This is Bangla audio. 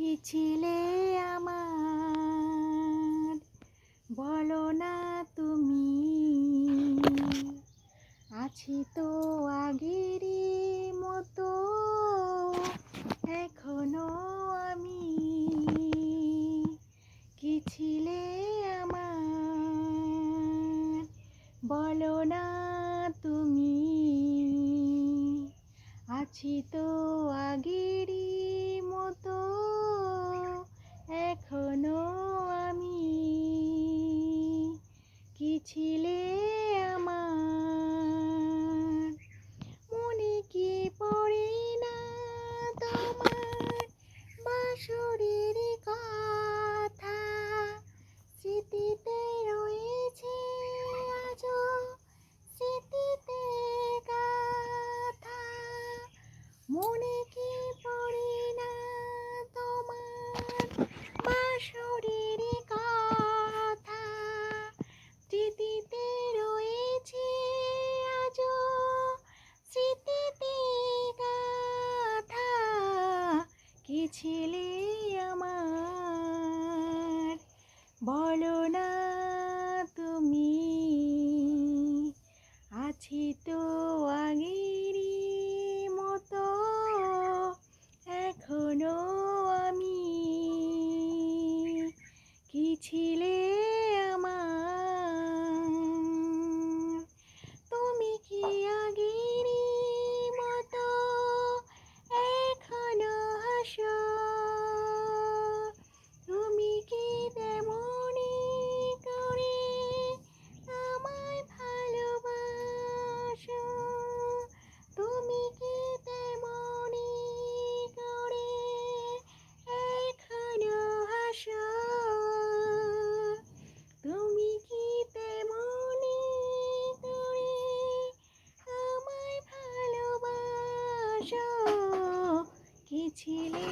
কি ছিলে আমার, বলো না তুমি। আছি তো আগেরই মতো, এখনো আমি। কি ছিলে আমার, বলো না তুমি। আছি তো আগেরই মতো, এখনো আমি। কি ছিলে আমার, মনে কি পড়ে না তোমার বাঁশরের কথা। স্মৃতিতে রয়েছে আজও, স্মৃতিতে গাথা। মনে কি পড়ে না তোমার বাঁশরের কথা। স্মৃতিতে রয়েছে আজও, স্মৃতিতে গাথা। কি ছিলে আমার, বলো না তুমি। আছি তো আগেরই মতো, এখনো আমি। কি ছিলে আমার, তুমি কি আগেরই মতো এখনো হাসো। তুমি কি তেমনি করে আমায় ভালোবাসো। তুমি কি তেমনি করে এখনো হাসো। তুমি কি তেমনি করে আমায় ভালোবাসো। কি ছিলে